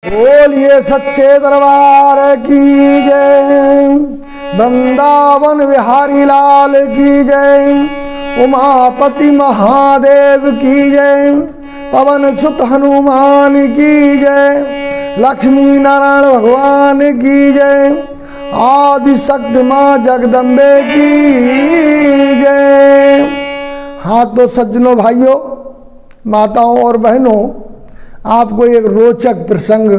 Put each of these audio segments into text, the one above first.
बोलिए सच्चे दरबार की जय, वृंदावन बिहारी लाल की जय, उमापति महादेव की जय, पवन सुत हनुमान की जय, लक्ष्मी नारायण भगवान की जय, आदि शक्ति माँ जगदम्बे की जय। हाँ तो सज्जनों, भाइयों, माताओं और बहनों, आपको एक रोचक प्रसंग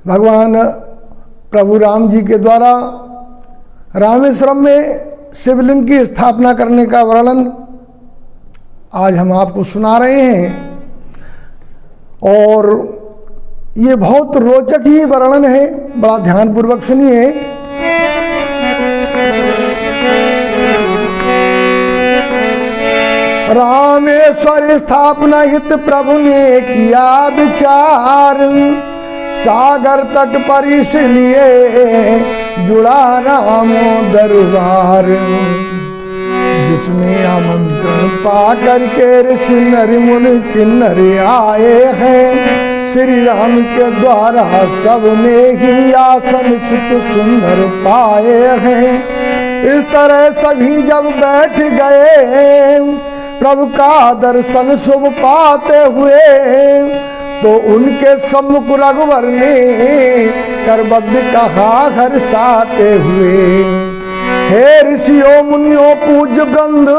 भगवान प्रभु राम जी के द्वारा रामेश्वरम में शिवलिंग की स्थापना करने का वर्णन आज हम आपको सुना रहे हैं। और ये बहुत रोचक ही वर्णन है, बड़ा ध्यानपूर्वक सुनिए। रामेश्वर स्थापना हित प्रभु ने किया विचार, सागर तट पर इसलिए जुड़ा राम दरबार, जिसमें आमंत्रण पा करके ऋषि नर मुनि किन्नर आए हैं। श्री राम के द्वारा सबने ही आसन सुत सुंदर पाए हैं। इस तरह सभी जब बैठ गए प्रभु का दर्शन शुभ पाते हुए, तो उनके सम्मुख रघुवर ने करबद्ध कहा हर्षाते हुए, हे ऋषियों मुनियों पूज्य वृंद,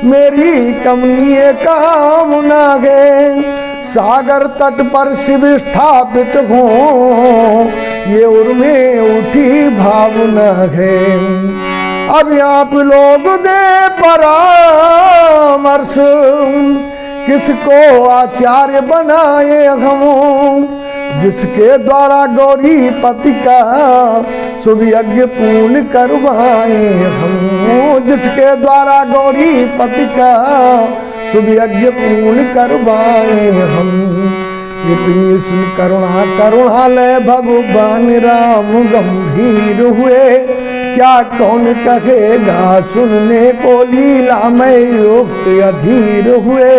मेरी कमनीय कामना है, सागर तट पर शिव स्थापित हो, ये उर्मे उठी भावना है। अब आप लोग दे परामर्श, किसको आचार्य बनाए हम, जिसके द्वारा गौरी पति का शुभ यज्ञ पूर्ण करवाए हम, जिसके द्वारा गौरी पति का शुभ यज्ञ पूर्ण करवाए हम। इतनी सुन करुणा करुणालय भगवान राम गंभीर हुए, क्या कौन कहेगा सुनने को लीला में युक्त अधीर हुए।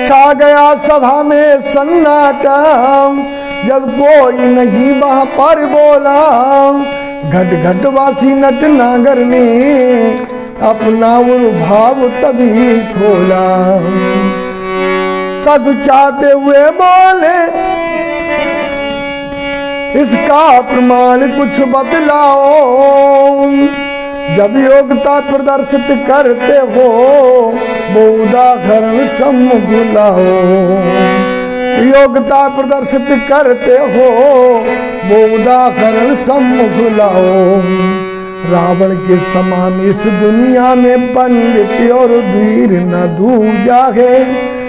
छा गया सभा में सन्नाटा, जब कोई नहीं वहां पर बोला, घट घट वासी नट नागर ने अपना भाव तभी खोला। सब चाहते हुए बोले, इसका प्रमाण कुछ बतलाओ, जब योग्यता प्रदर्शित करते हो वो उदाहरण सम्मुख लाओ। योग्यता प्रदर्शित करते हो वो उदाहरण सम्मुख लाओ। रावण के समान इस दुनिया में पंडित और वीर न दूजा है,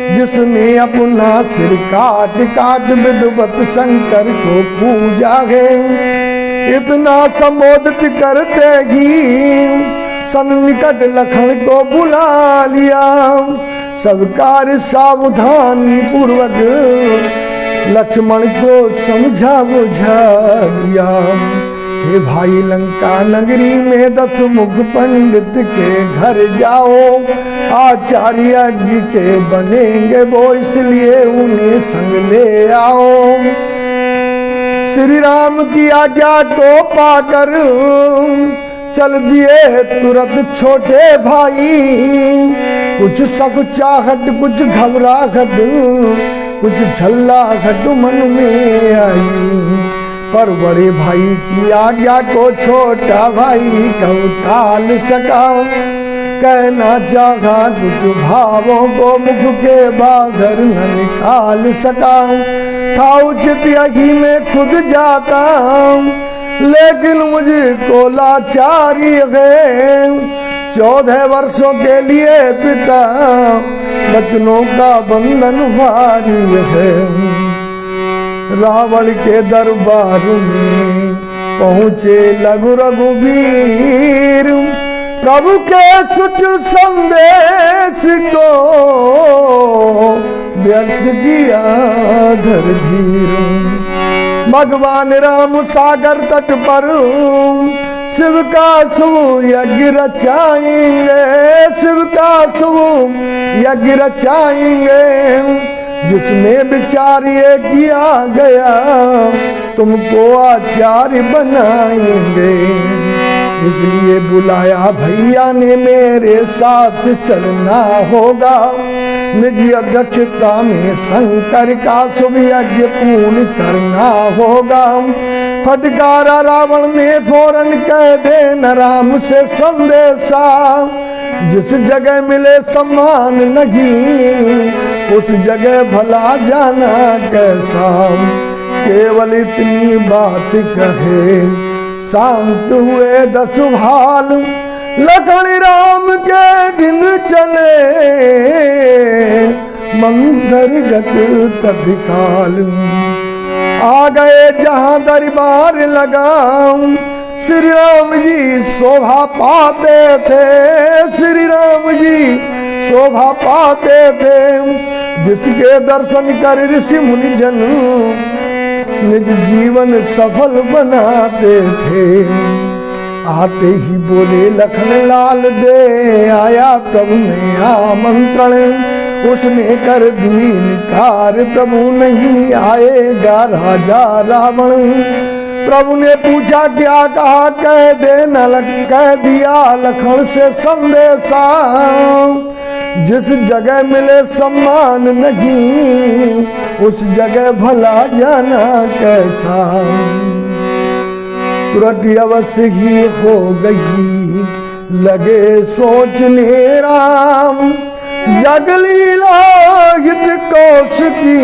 जिसने अपना सिर काट काट विद्वत शंकर को पूजा है। इतना संबोधित करते ही सन्निकट लखन को बुला लिया, सब कार्य सावधानी पूर्वक लक्ष्मण को समझा बुझा दिया। हे भाई, लंका नगरी में 10 मुख पंडित के घर जाओ, आचार्य यज्ञ के बनेंगे वो, इसलिए उन्हें संग ले आओ। श्री राम की आज्ञा को पाकर चल दिए तुरंत छोटे भाई, कुछ सकुचाहट कुछ घबराहट कुछ झल्लाहट मन में आई, पर बड़े भाई की आज्ञा को छोटा भाई कब टाल सका। कहना चाहा कुछ भावों को मुख के बाहर न निकाल सका। था उचित यही में खुद जाता, लेकिन मुझको लाचारी है। 14 वर्षों के लिए पिता बचनों का बंधन भारी है। रावण के दरबार में पहुँचे लघु रघुवीर, प्रभु के सुच संदेश को व्यक्त किया धर धीर। भगवान राम सागर तट पर शिव का शुभ यज्ञ रचाएंगे, शिव का शुभ यज्ञ रचाएंगे। जिसमें विचार ये किया गया तुमको आचार्य बनाएंगे। इसलिए बुलाया भैया ने मेरे साथ चलना होगा। निज अध्यक्षता में शंकर का शुभ यज्ञ पूर्ण करना होगा। फटकारा रावण ने फौरन कह देना राम से संदेशा। जिस जगह मिले सम्मान नहीं उस जगह भला जाना कैसा। केवल इतनी बात कहे शांत हुए 10 भाल। लखन राम के ढिंग चले मंदरगत तत्काल। आ गए जहां दरबार लगा श्री राम जी शोभा पाते थे। श्री राम जी शोभा पाते थे। जिसके दर्शन कर ऋषि मुनि जन निज जीवन सफल बनाते थे। आते ही बोले लखन लाल दे आया प्रभु ने आमंत्रण। उसने कर दीन कार प्रभु नहीं आएगा राजा रावण। प्रभु ने पूछा क्या कहा कह दिया लखन से संदेशा। जिस जगह मिले सम्मान नहीं उस जगह भला जाना कैसा। तुरंत अवश्य ही हो गई लगे सोचने राम। जगलीला हित कोश की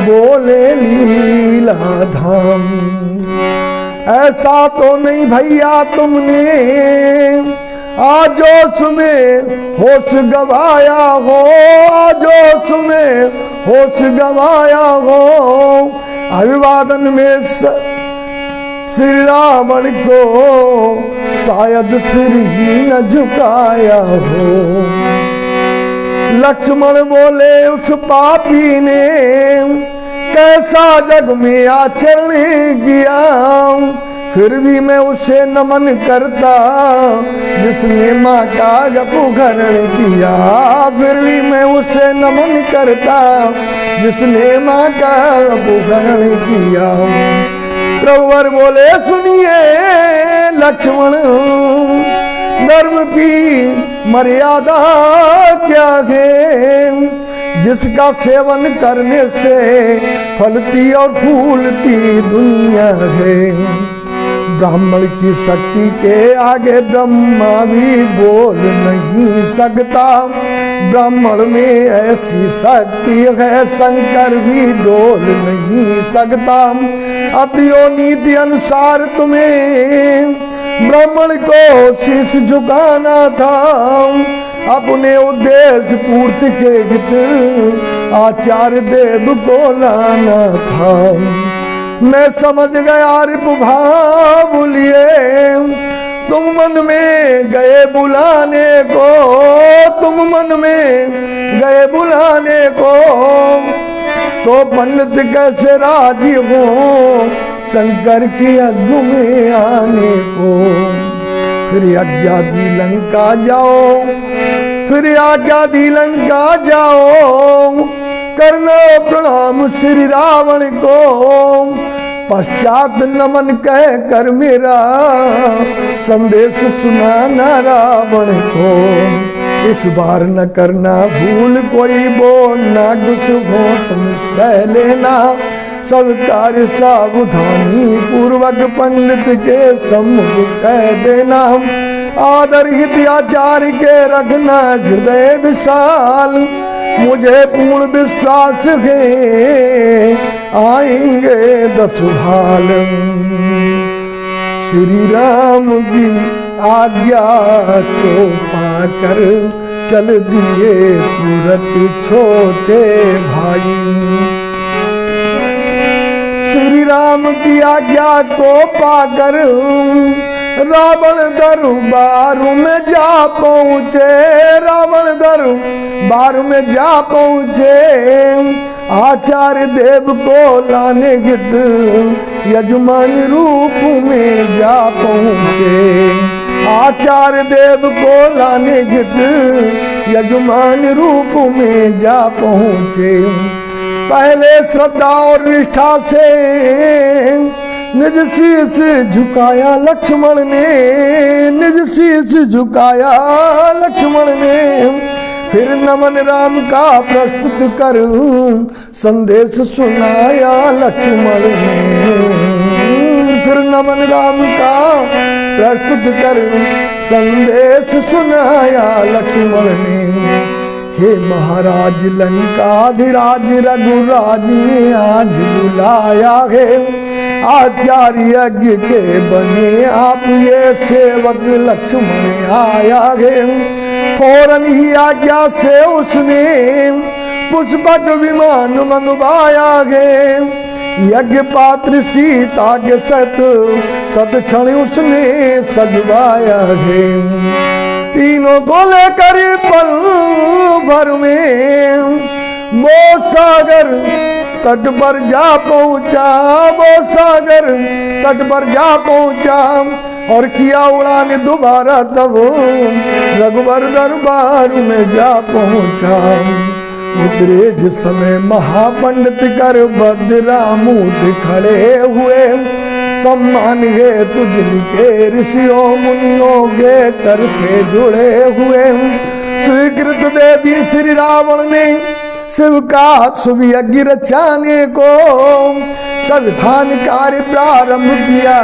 बोले लीला धाम। ऐसा तो नहीं भैया तुमने आजोश में होश गवाया हो। आजोश में होश गवाया हो। अभिवादन में श्री रावण को शायद सिर ही न झुकाया हो। लक्ष्मण बोले उस पापी ने कैसा जग में आचरण किया। फिर भी मैं उसे नमन करता जिसने माँ का अपहरण किया। फिर भी मैं उसे नमन करता जिसने माँ का अपहरण किया। प्रभुवर बोले सुनिए लक्ष्मण धर्म की मर्यादा क्या है। जिसका सेवन करने से फलती और फूलती दुनिया है। ब्राह्मण की शक्ति के आगे ब्रह्मा भी बोल नहीं सकता। ब्राह्मण में ऐसी शक्ति है शंकर भी डोल नहीं सकता। अतियो नीति अनुसार तुम्हें ब्राह्मण को शीश झुकाना था। अपने उद्देश्य पूर्ति के हित आचार्य देव को लाना था। मैं समझ गया रिपुभाव लिए तुम मन में गए बुलाने को। तुम मन में गए बुलाने को तो पंडित कैसे राजी हो शंकर की यज्ञ में आने को। फिर आज्ञा दी लंका जाओ। फिर आज्ञा दी लंका जाओ। करना प्रणाम श्री रावण को। पश्चात नमन कह कर मेरा संदेश सुनाना रावण को। इस बार न करना भूल कोई बोलना कुछ हो तुम सह लेना। सब कार्य सावधानी पूर्वक पंडित के सम्मुख कह देना। आदर हित आचार्य के रखना हृदय विशाल। मुझे पूर्ण विश्वास है आएंगे 10 भाल। श्री राम की आज्ञा को पाकर चल दिए तुरंत छोटे भाई। श्री राम की आज्ञा को पाकर रावण दरबार में जा पहुँचे। रावण दरबार में जा पहुँचे। आचार्य देव को लाने हित यजमान रूप में जा पहुँचे। आचार्य देव को लाने गित यजमान रूप में जा पहुँचे। पहले श्रद्धा और निष्ठा से निज शीश झुकाया लक्ष्मण ने, निज शीश झुकाया लक्ष्मण ने। फिर नमन राम का प्रस्तुत कर संदेश सुनाया लक्ष्मण ने। फिर नमन राम का प्रस्तुत कर संदेश सुनाया लक्ष्मण ने। हे महाराज लंकाधिराज रघुराज ने आज बुलाया है, आचार्य यज्ञ के बने आप ये सेवक लक्ष्मण आया है। फौरन ही आज्ञा से उसने पुष्पक विमान मंगवाया है। यज्ञ पात्र सीता के सत तत्क्षण उसने सजवाया है। तीनों को लेकर पल भर में वो सागर तट पर जा पहुंचा, वो सागर तट पर जा पहुंचा और किया उड़ान दोबारा तब रघुवर दरबार में जा पहुंचा। उतरे जिस समय महापंडित कर भद्रामूर्त खड़े हुए, सम्मान है तुझके ऋषियों मुनियों के करते जुड़े हुए। स्वीकृत दे दी श्री रावण ने शिव का शुभ यज्ञ रचाने को, संविधान कार्य प्रारंभ किया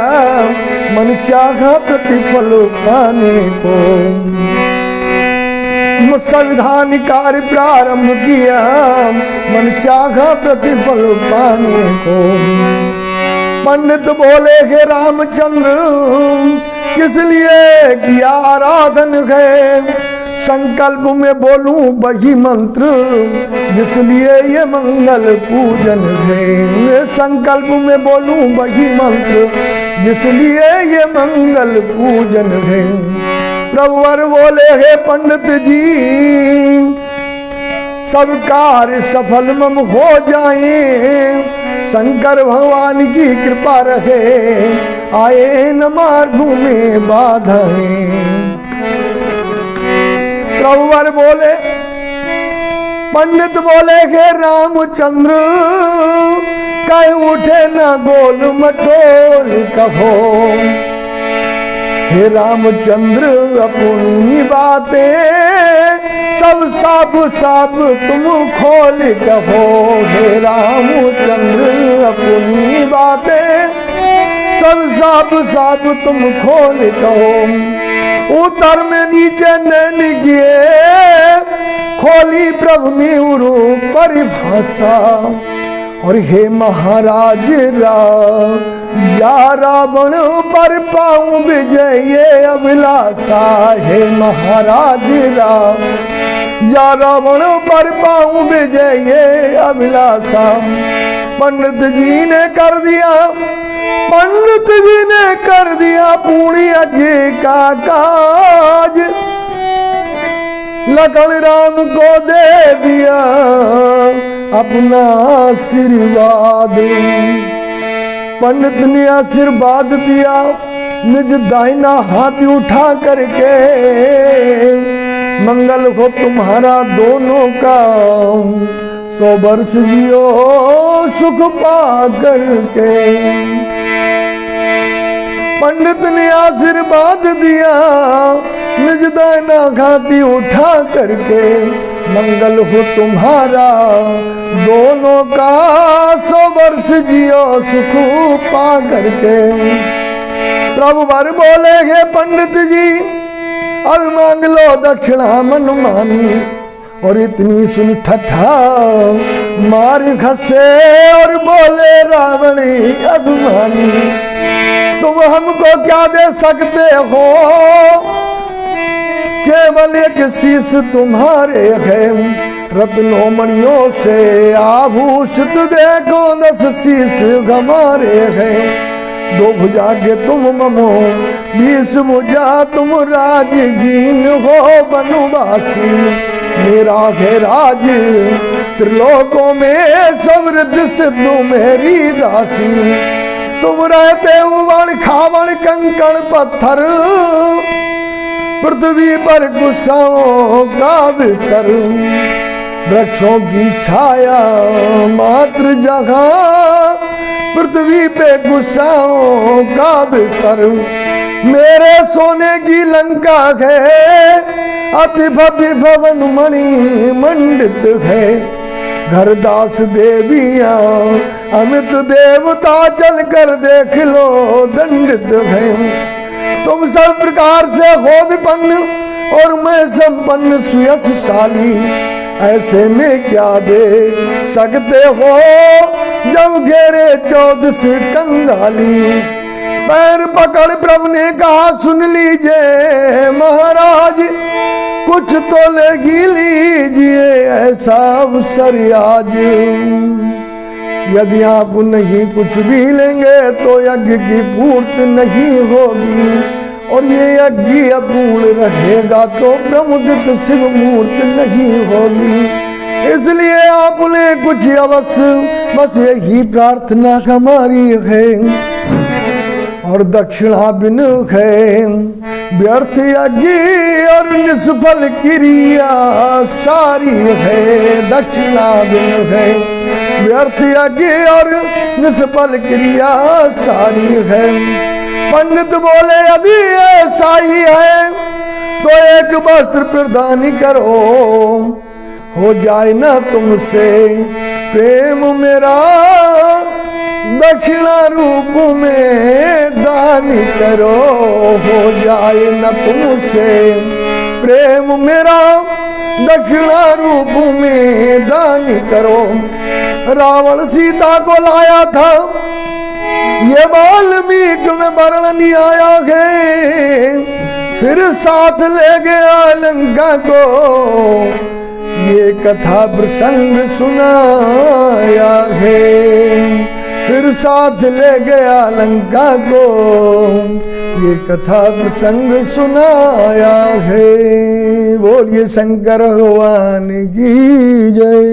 मन चाहा प्रतिफल पाने को। संविधान कार्य प्रारंभ किया मन चाहा प्रतिफल पाने को। पंडित बोले हे रामचंद्र किस लिए किया आराधन है, संकल्प में बोलूं वही मंत्र जिसलिए ये मंगल पूजन है। संकल्प में बोलूं वही मंत्र जिसलिए ये मंगल पूजन है। प्रभुवर बोले हे पंडित जी सब कार्य सफल मम हो जाए, शंकर भगवान की कृपा रहे आए न मार्ग में बाधाएं। प्रभुवर बोले पंडित बोले हे रामचंद्र कहीं उठे न गोल मटोल कहो। हे रामचंद्र अपनी बातें सब साफ साफ तुम खोल कहो। हे रामचंद्र अपनी बातें सब साफ साफ तुम खोल कहो। उतर में नीचे नैन किए खोली प्रभु ने परिभाषा। और हे महाराज जा रावण पर पाऊं विजय ये अभिलाषा। हे महाराज जा रावण पर पाऊं विजय ये अभिलाषा। पंडित जी ने कर दिया, पंडित जी ने कर दिया पूर्ण यज्ञ का काज। लखन राम को दे दिया अपना आशीर्वाद। पंडित ने आशीर्वाद दिया निज दाहिना हाथ उठा करके, मंगल हो तुम्हारा दोनों का 100 वर्ष जियो सुख पा करके। पंडित ने आशीर्वाद दिया निज दाहिना हाथ उठा करके, मंगल हो तुम्हारा दोनों का 100 वर्ष जियो सुख पा करके। प्रभु वर बोले हे पंडित जी अब मांग लो दक्षिणा मन मानी। और इतनी सुन ठठा मार खसे और बोले रावणी अभिमानी। तुम हमको क्या दे सकते हो, केवल एक शीश तुम्हारे है। रत्नों मणियों से आभूषित देखो 10 शीश हमारे है। 2 भुजा के तुम ममो 20 भुजा तुम राजहीन हो वनवासी। मेरा है राज त्रिलोकों में समृद्ध सिद्धू मेरी दासी। तुम रहते उबड़ खाबड़ कंकड़ पत्थर पृथ्वी पर गुस्साओं का बिस्तर, वृक्षों की छाया मात्र जगह, पृथ्वी पे गुस्साओं का बिस्तर। मेरे सोने की लंका है, अति भव्य भवन मणि मंडित है। घरदास देवियां अमित देवता चल कर देख लो दंडित है। तुम सब प्रकार से हो विपन्न और मैं संपन्न सुयशशाली, ऐसे में क्या दे सकते हो जब घेरे 14 कंगाली। पैर पकड़ प्रभु ने कहा सुन लीजिए महाराज, कुछ तो लेगी लीजिए ऐसा अवसर आज। यदि आप नहीं कुछ भी लेंगे तो यज्ञ की पूर्ति नहीं होगी, और ये यज्ञ अपूर्ण रहेगा तो प्रमुदित शिव मूर्ति नहीं होगी। इसलिए आपने कुछ अवश्य, बस यही प्रार्थना हमारी है। और दक्षिणा बिन है व्यर्थ यज्ञ और निष्फल क्रिया सारी है। दक्षिणा बिन है व्यर्थ यज्ञ और निष्फल क्रिया सारी है। पंडित बोले यदि ऐसा ही है तो एक वस्त्र प्रदान करो, हो जाए ना तुमसे प्रेम मेरा, दक्षिणा रूप में दान करो। हो जाए न तुमसे प्रेम मेरा, दक्षिणा रूप में दान करो। रावण सीता को लाया था, ये वाल्मीकि में वर्णन आया है। फिर साथ ले गया लंका को, ये कथा प्रसंग सुनाया है। फिर साथ ले गया लंका को, ये कथा प्रसंग सुनाया है। बोलिए शंकर भगवान की जय।